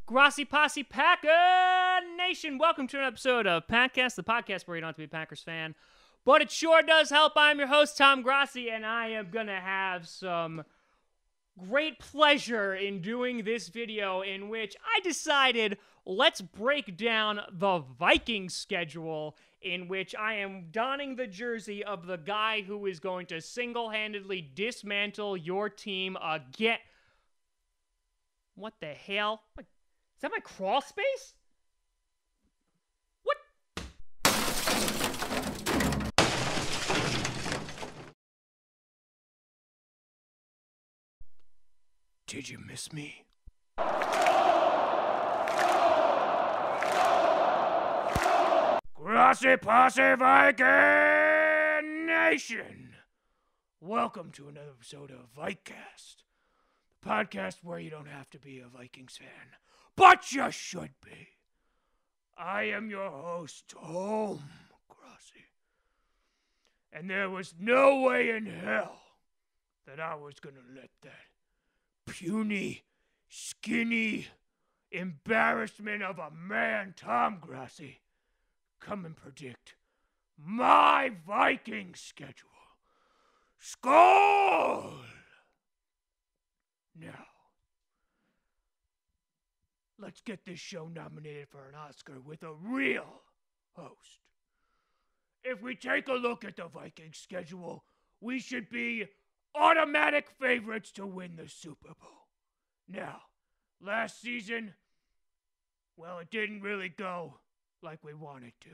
Grassy Posse Packer Nation, welcome to an episode of Packcast, the podcast where you don't have to be a Packers fan, but it sure does help. I'm your host, Tom Grassi, and I am going to have some great pleasure in doing this video in which I decided let's break down the Vikings schedule, in which I am donning the jersey of the guy who is going to single-handedly dismantle your team again. What the hell? Is that my crawl space? What? Did you miss me? Grassy Posse Viking Nation! Welcome to another episode of Vikecast, the podcast where you don't have to be a Vikings fan, but you should be. I am your host, Tom Grassi. And there was no way in hell that I was gonna let that puny, skinny embarrassment of a man, Tom Grassi, come and predict my Viking schedule. Skull! Now, let's get this show nominated for an Oscar with a real host. If we take a look at the Vikings schedule, we should be automatic favorites to win the Super Bowl. Now, last season, well, it didn't really go like we wanted to.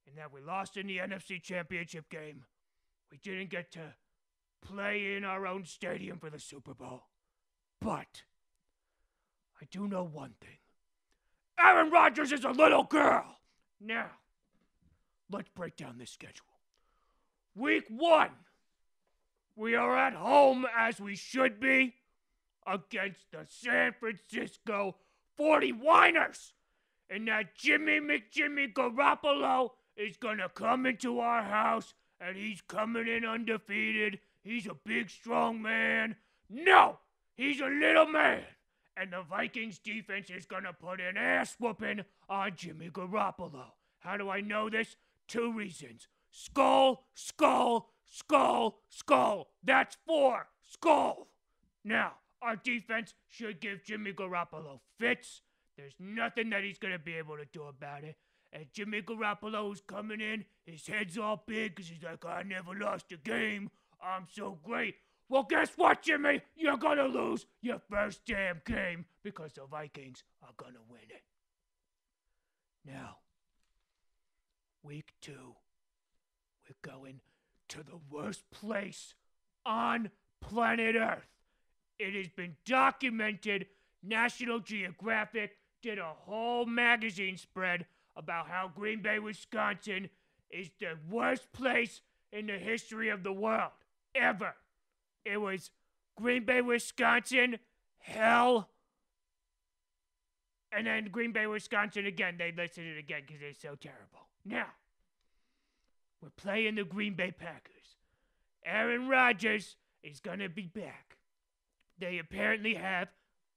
In that we lost in the NFC Championship game. We didn't get to play in our own stadium for the Super Bowl. But I do know one thing. Aaron Rodgers is a little girl. Now, let's break down this schedule. Week 1. We are at home, as we should be, against the San Francisco 49ers. And that Jimmy McJimmy Garoppolo is going to come into our house, and he's coming in undefeated. He's a big, strong man. No, he's a little man. And the Vikings defense is going to put an ass whooping on Jimmy Garoppolo. How do I know this? 2 reasons. Skull, skull, skull, skull. That's 4. Skull. Now, our defense should give Jimmy Garoppolo fits. There's nothing that he's going to be able to do about it. And Jimmy Garoppolo's coming in, his head's all big because he's like, I never lost a game. I'm so great. Well, guess what, Jimmy? You're going to lose your first damn game because the Vikings are going to win it. Now, week 2, we're going to the worst place on planet Earth. It has been documented. National Geographic did a whole magazine spread about how Green Bay, Wisconsin is the worst place in the history of the world, ever. It was Green Bay, Wisconsin, hell, and then Green Bay, Wisconsin again. They listed it again because they're so terrible. Now, we're playing the Green Bay Packers. Aaron Rodgers is going to be back. They apparently have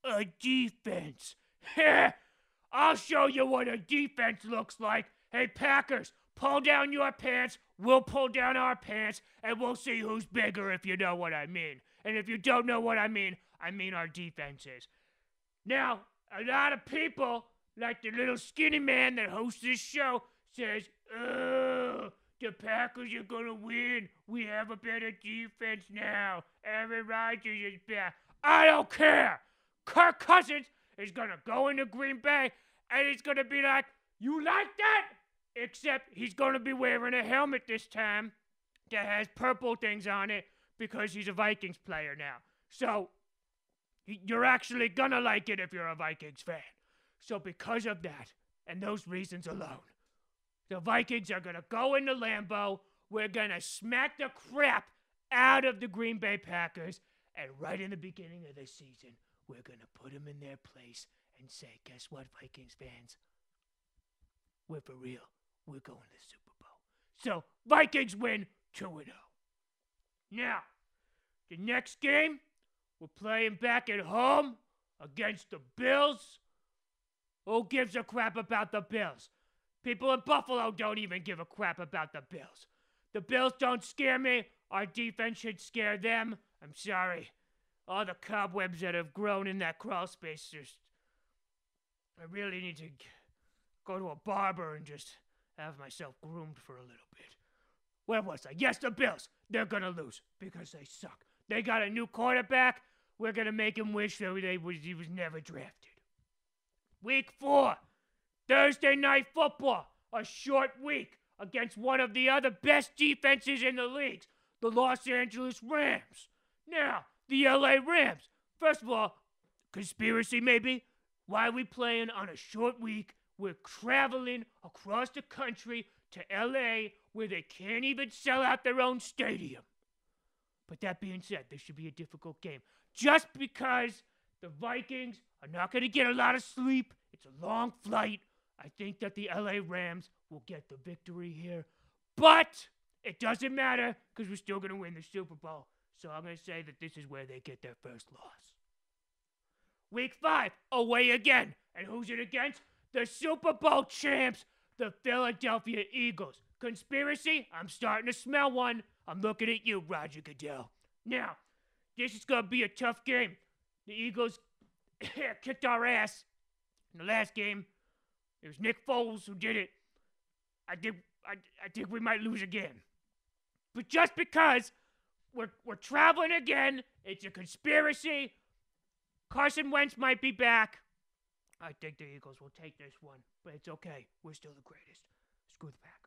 a defense. I'll show you what a defense looks like. Hey, Packers, pull down your pants. We'll pull down our pants, and we'll see who's bigger, if you know what I mean. And if you don't know what I mean our defenses. Now, a lot of people, like the little skinny man that hosts this show, says, oh, the Packers are going to win. We have a better defense now. Aaron Rodgers is back. I don't care. Kirk Cousins is going to go into Green Bay, and he's going to be like, you like that? Except he's going to be wearing a helmet this time that has purple things on it because he's a Vikings player now. So, you're actually going to like it if you're a Vikings fan. So because of that, and those reasons alone, the Vikings are going to go into Lambeau. We're going to smack the crap out of the Green Bay Packers, and right in the beginning of the season, we're going to put them in their place and say, guess what, Vikings fans? We're for real. We're going to the Super Bowl. So, Vikings win 2-0. Now, the next game, we're playing back at home against the Bills. Who gives a crap about the Bills? People in Buffalo don't even give a crap about the Bills. The Bills don't scare me. Our defense should scare them. I'm sorry. All the cobwebs that have grown in that crawl space just... I really need to go to a barber and just have myself groomed for a little bit. Where was I? Yes, the Bills. They're gonna lose because they suck. They got a new quarterback. We're gonna make him wish that he was never drafted. Week 4, Thursday Night Football. A short week against one of the other best defenses in the league, the Los Angeles Rams. Now, the LA Rams. First of all, conspiracy maybe? Why are we playing on a short week? We're traveling across the country to LA where they can't even sell out their own stadium. But that being said, this should be a difficult game. Just because the Vikings are not going to get a lot of sleep, it's a long flight, I think that the LA Rams will get the victory here. But it doesn't matter because we're still going to win the Super Bowl. So I'm going to say that this is where they get their first loss. Week 5, away again. And who's it against? The Super Bowl champs, the Philadelphia Eagles. Conspiracy? I'm starting to smell one. I'm looking at you, Roger Goodell. Now, this is going to be a tough game. The Eagles kicked our ass in the last game. It was Nick Foles who did it. I think we might lose again. But just because we're traveling again, it's a conspiracy. Carson Wentz might be back. I think the Eagles will take this one, but it's okay. We're still the greatest. Screw the Packers.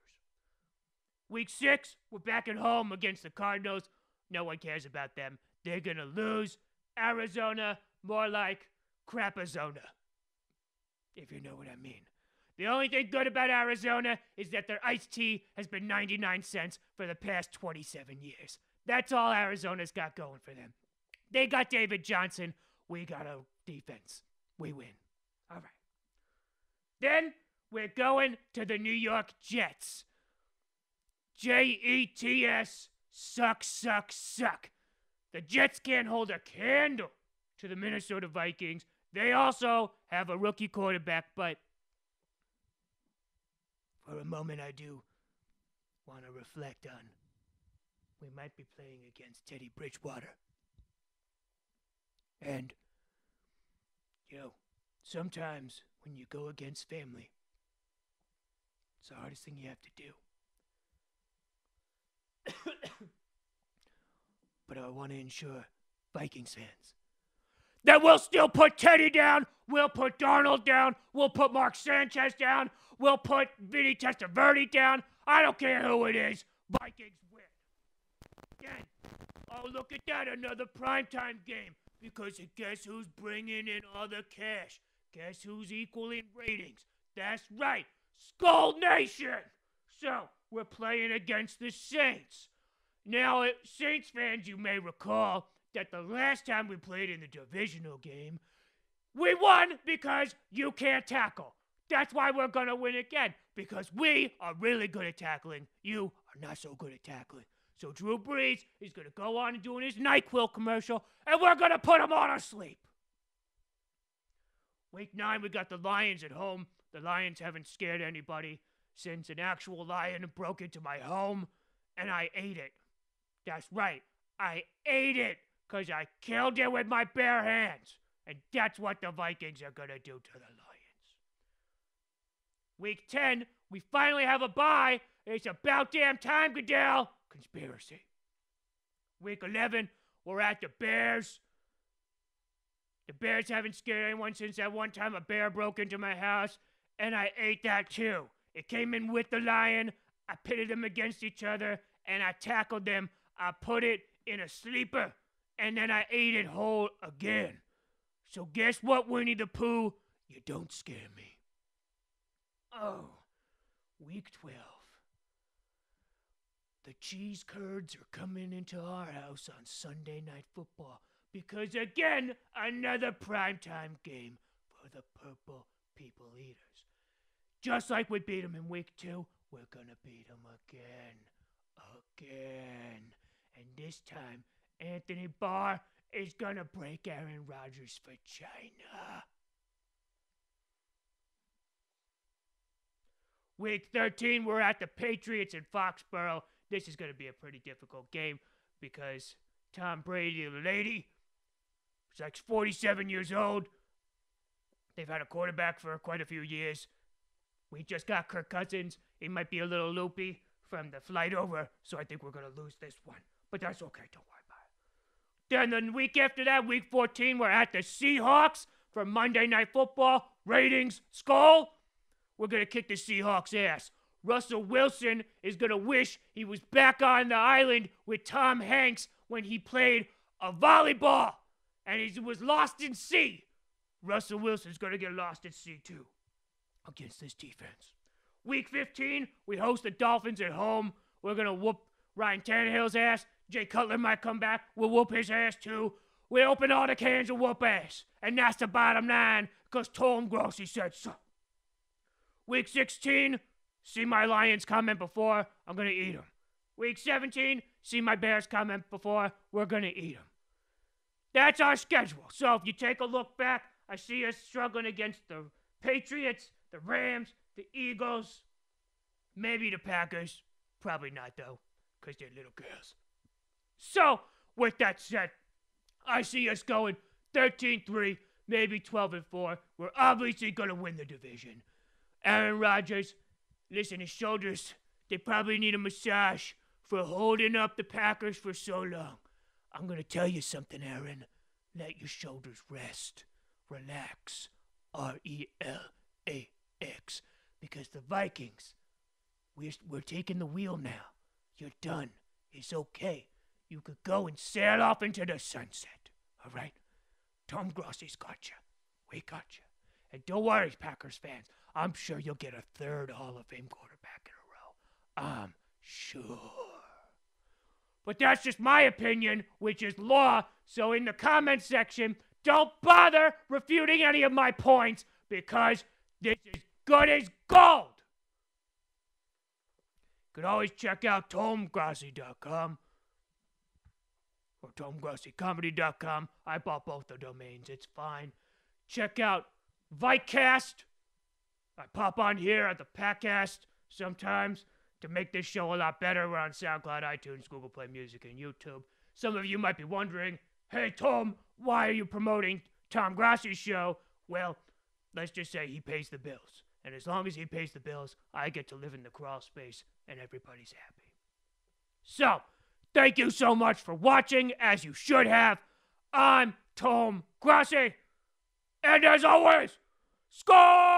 Week 6, we're back at home against the Cardinals. No one cares about them. They're going to lose. Arizona, more like Crapazona, if you know what I mean. The only thing good about Arizona is that their iced tea has been 99 cents for the past 27 years. That's all Arizona's got going for them. They got David Johnson. We got a defense. We win. All right. Then we're going to the New York Jets. Jets. Suck, suck, suck. The Jets can't hold a candle to the Minnesota Vikings. They also have a rookie quarterback, but for a moment I do want to reflect on we might be playing against Teddy Bridgewater. And, sometimes when you go against family, it's the hardest thing you have to do. But I want to ensure Vikings fans that we'll still put Teddy down, we'll put Darnold down, we'll put Mark Sanchez down, we'll put Vinny Testaverde down. I don't care who it is. Vikings win. Again, oh, look at that, another primetime game. Because guess who's bringing in all the cash? Guess who's equaling ratings? That's right, Skull Nation! So, we're playing against the Saints. Now, Saints fans, you may recall that the last time we played in the divisional game, we won because you can't tackle. That's why we're going to win again, because we are really good at tackling. You are not so good at tackling. So Drew Brees is going to go on and doing his NyQuil commercial, and we're going to put him on to sleep. Week 9, we got the Lions at home. The Lions haven't scared anybody since an actual lion broke into my home, and I ate it. That's right, I ate it, because I killed it with my bare hands. And that's what the Vikings are going to do to the Lions. Week 10, we finally have a bye. It's about damn time, Goodell. Conspiracy. Week 11, we're at the Bears. The Bears haven't scared anyone since that one time a bear broke into my house, and I ate that too. It came in with the lion. I pitted them against each other, and I tackled them. I put it in a sleeper, and then I ate it whole again. So guess what, Winnie the Pooh? You don't scare me. Oh, week 12. The cheese curds are coming into our house on Sunday Night Football because, again, another primetime game for the Purple People Eaters. Just like we beat them in week 2, we're going to beat them again. And this time, Anthony Barr is going to break Aaron Rodgers' vagina. Week 13, we're at the Patriots in Foxborough. This is going to be a pretty difficult game because Tom Brady, the lady, is like 47 years old. They've had a quarterback for quite a few years. We just got Kirk Cousins. He might be a little loopy from the flight over, so I think we're going to lose this one. But that's okay, don't worry about it. Then the week after that, week 14, we're at the Seahawks for Monday Night Football. Ratings, Skull. We're going to kick the Seahawks' ass. Russell Wilson is going to wish he was back on the island with Tom Hanks when he played a volleyball and he was lost in sea. Russell Wilson's going to get lost at sea too against this defense. Week 15, we host the Dolphins at home. We're going to whoop Ryan Tannehill's ass. Jay Cutler might come back. We'll whoop his ass too. We open all the cans and whoop ass. And that's the bottom line because Tom Grossi said so. Week 16, see my Lions comment before, I'm going to eat them. Week 17, see my Bears comment before, we're going to eat them. That's our schedule. So if you take a look back, I see us struggling against the Patriots, the Rams, the Eagles, maybe the Packers. Probably not, though, because they're little girls. So, with that said, I see us going 13-3, maybe 12-4. We're obviously going to win the division. Aaron Rodgers, listen, his shoulders, they probably need a massage for holding up the Packers for so long. I'm going to tell you something, Aaron. Let your shoulders rest. Relax. R-E-L-A-X. Because the Vikings, we're taking the wheel now. You're done. It's okay. You could go and sail off into the sunset. All right? Tom Grossi's got you. We got you. And don't worry, Packers fans. I'm sure you'll get a third Hall of Fame quarterback in a row. I'm sure. But that's just my opinion, which is law. So in the comment section, don't bother refuting any of my points because this is good as gold. You could always check out TomGrossi.com or TomGrossiComedy.com. I bought both the domains. It's fine. Check out Vikecast. I pop on here at the Packcast sometimes to make this show a lot better. We're on SoundCloud, iTunes, Google Play Music, and YouTube. Some of you might be wondering, hey, Tom, why are you promoting Tom Grossi's show? Well, let's just say he pays the bills. And as long as he pays the bills, I get to live in the crawl space, and everybody's happy. So, thank you so much for watching, as you should have. I'm Tom Grossi. And as always, score!